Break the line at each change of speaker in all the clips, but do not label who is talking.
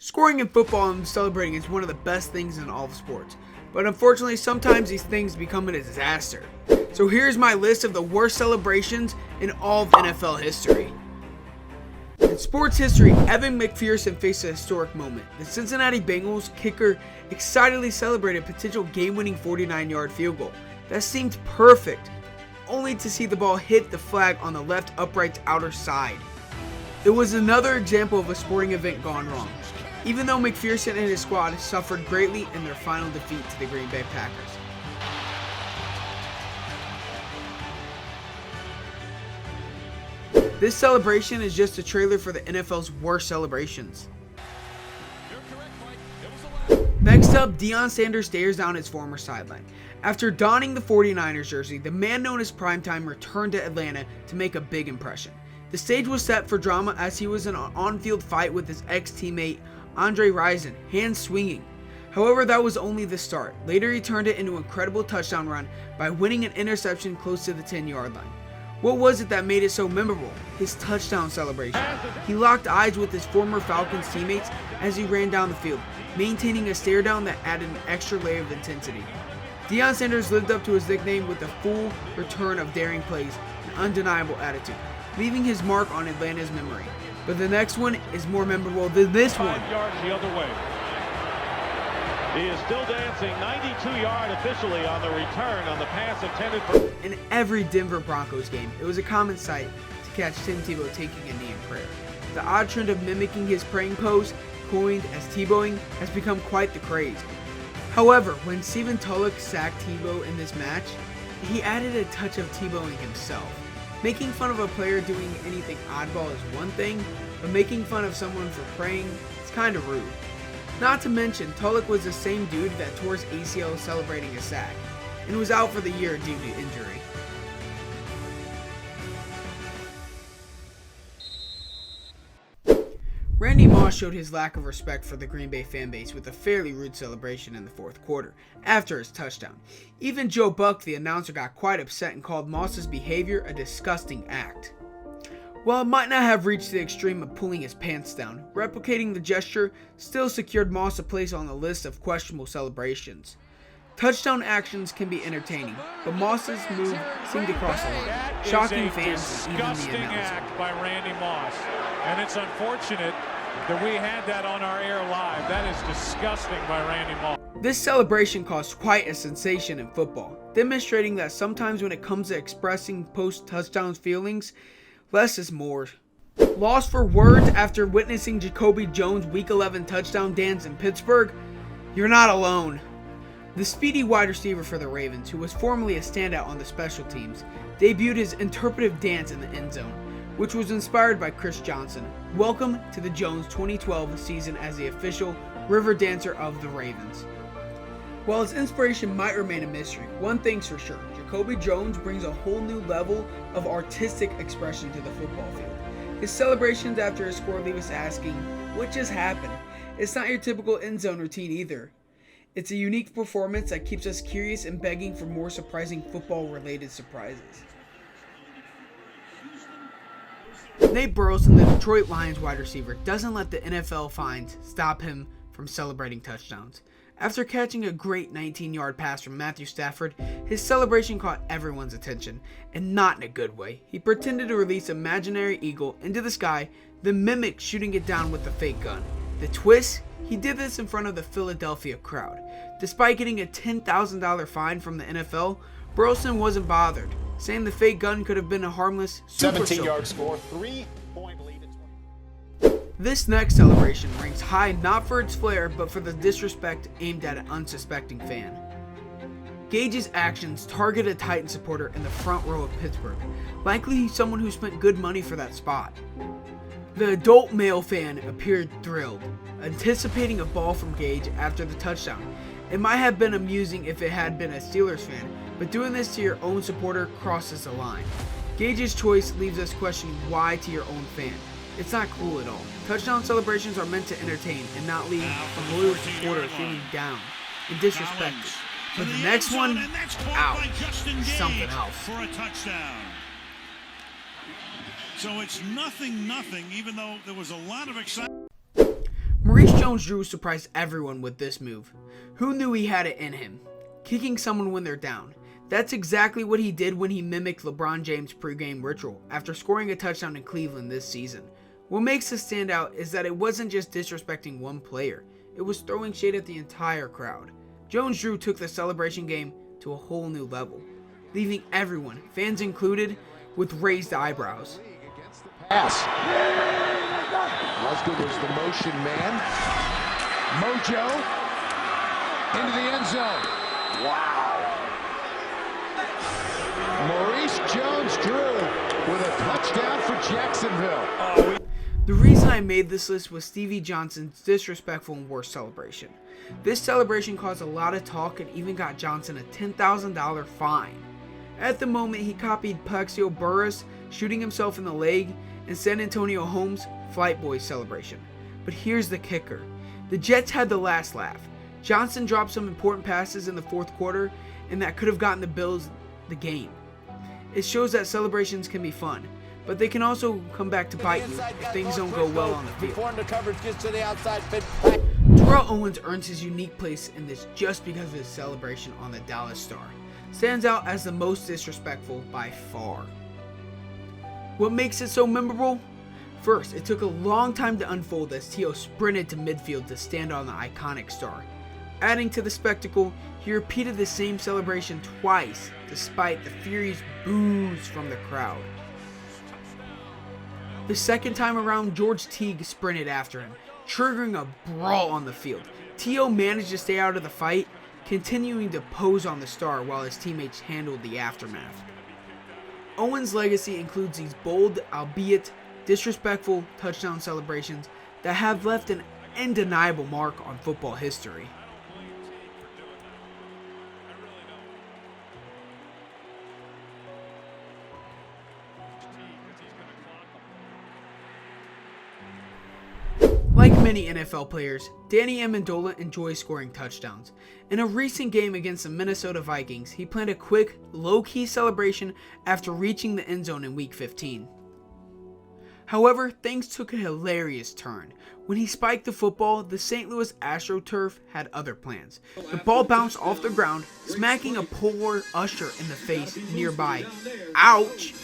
Scoring in football and celebrating is one of the best things in all of sports, but unfortunately sometimes these things become a disaster. So here's my list of the worst celebrations in all of NFL history. In sports history, Evan McPherson faced a historic moment. The Cincinnati Bengals kicker excitedly celebrated a potential game-winning 49-yard field goal that seemed perfect, only to see the ball hit the flag on the left upright's outer side. It was another example of a sporting event gone wrong, even though McPherson and his squad suffered greatly in their final defeat to the Green Bay Packers. This celebration is just a trailer for the NFL's worst celebrations. Next up, Deion Sanders stares down his former sideline. After donning the 49ers jersey, the man known as Primetime returned to Atlanta to make a big impression. The stage was set for drama as he was in an on-field fight with his ex-teammate Andre Rison, hands swinging. However, that was only the start. Later, he turned it into an incredible touchdown run by winning an interception close to the 10-yard line. What was it that made it so memorable? His touchdown celebration. He locked eyes with his former Falcons teammates as he ran down the field, maintaining a stare down that added an extra layer of intensity. Deion Sanders lived up to his nickname with a full return of daring plays and undeniable attitude, leaving his mark on Atlanta's memory. But the next one is more memorable than this one.
5 yards the other way. He is still dancing 92-yard officially on the return on the pass intended for.
In every Denver Broncos game, it was a common sight to catch Tim Tebow taking a knee in prayer. The odd trend of mimicking his praying pose, coined as Tebowing, has become quite the craze. However, when Stephen Tulloch sacked Tebow in this match, he added a touch of Tebowing himself. Making fun of a player doing anything oddball is one thing, but making fun of someone for praying is kind of rude. Not to mention, Tulloch was the same dude that tore his ACL celebrating a sack, and was out for the year due to injury. Randy Moss showed his lack of respect for the Green Bay fanbase with a fairly rude celebration in the fourth quarter, after his touchdown. Even Joe Buck, the announcer, got quite upset and called Moss's behavior a disgusting act. While it might not have reached the extreme of pulling his pants down, replicating the gesture still secured Moss a place on the list of questionable celebrations. Touchdown actions can be entertaining, but Moss's move seemed to cross the line, shocking fans and even the
disgusting
announcer.
act by Randy Moss, and it's unfortunate that we had that on our air live. That is disgusting by Randy Moss.
This celebration caused quite a sensation in football, demonstrating that sometimes when it comes to expressing post-touchdown feelings, less is more. Lost for words after witnessing Jacoby Jones' Week 11 touchdown dance in Pittsburgh? You're not alone. The speedy wide receiver for the Ravens, who was formerly a standout on the special teams, debuted his interpretive dance in the end zone, which was inspired by Chris Johnson. Welcome to the Jones 2012 season as the official river dancer of the Ravens. While his inspiration might remain a mystery, one thing's for sure, Jacoby Jones brings a whole new level of artistic expression to the football field. His celebrations after his score leave us asking, what just happened? It's not your typical end zone routine either. It's a unique performance that keeps us curious and begging for more surprising football-related surprises. Nate Burleson, the Detroit Lions wide receiver, doesn't let the NFL fines stop him from celebrating touchdowns. After catching a great 19-yard pass from Matthew Stafford, his celebration caught everyone's attention, and not in a good way. He pretended to release an imaginary eagle into the sky, then mimicked shooting it down with a fake gun. The twist? He did this in front of the Philadelphia crowd. Despite getting a $10,000 fine from the NFL, Burleson wasn't bothered, saying the fake gun could have been a harmless super
17-yard score, 3-point lead.
This next celebration ranks high not for its flair, but for the disrespect aimed at an unsuspecting fan. Gage's actions target a Titan supporter in the front row of Pittsburgh, likely someone who spent good money for that spot. The adult male fan appeared thrilled, anticipating a ball from Gage after the touchdown. It might have been amusing if it had been a Steelers fan, but doing this to your own supporter crosses the line. Gage's choice leaves us questioning why to your own fan. It's not cool at all. Touchdown celebrations are meant to entertain and not leave a loyal supporter feeling down and disrespected. But the next one, out, is something else.
For a touchdown. So it's 0-0, even though there was a lot of excitement.
Maurice Jones-Drew surprised everyone with this move. Who knew he had it in him? Kicking someone when they're down. That's exactly what he did when he mimicked LeBron James' pregame ritual after scoring a touchdown in Cleveland this season. What makes this stand out is that it wasn't just disrespecting one player, it was throwing shade at the entire crowd. Jones-Drew took the celebration game to a whole new level, leaving everyone, fans included, with raised eyebrows.
Pass. Osgood was the motion man. Mojo into the end zone. Wow. Maurice Jones-Drew with a touchdown for Jacksonville.
The reason I made this list was Stevie Johnson's disrespectful and worst celebration. This celebration caused a lot of talk and even got Johnson a $10,000 fine. At the moment, he copied Plaxico Burress shooting himself in the leg and San Antonio Holmes' Flight Boys celebration. But here's the kicker. The Jets had the last laugh. Johnson dropped some important passes in the fourth quarter, and that could have gotten the Bills the game. It shows that celebrations can be fun, but they can also come back to bite you if things don't go well on the field. Terrell Owens earns his unique place in this just because of his celebration on the Dallas Star. Stands out as the most disrespectful by far. What makes it so memorable? First, it took a long time to unfold as T.O. sprinted to midfield to stand on the iconic star. Adding to the spectacle, he repeated the same celebration twice, despite the furious boos from the crowd. The second time around, George Teague sprinted after him, triggering a brawl on the field. T.O. managed to stay out of the fight, continuing to pose on the star while his teammates handled the aftermath. Owens' legacy includes these bold, albeit disrespectful, touchdown celebrations that have left an undeniable mark on football history. Like many NFL players, Danny Amendola enjoys scoring touchdowns. In a recent game against the Minnesota Vikings, he planned a quick, low-key celebration after reaching the end zone in Week 15. However, things took a hilarious turn. When he spiked the football, the St. Louis AstroTurf had other plans. The ball bounced off the ground, smacking a poor usher in the face nearby. Ouch!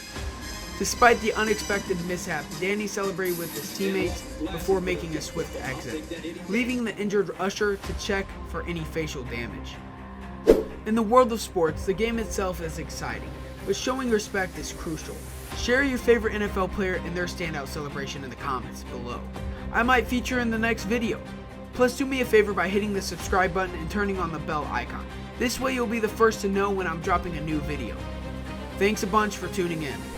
Despite the unexpected mishap, Danny celebrated with his teammates before making a swift exit, leaving the injured usher to check for any facial damage. In the world of sports, the game itself is exciting, but showing respect is crucial. Share your favorite NFL player and their standout celebration in the comments below. I might feature in the next video. Plus, do me a favor by hitting the subscribe button and turning on the bell icon. This way you'll be the first to know when I'm dropping a new video. Thanks a bunch for tuning in.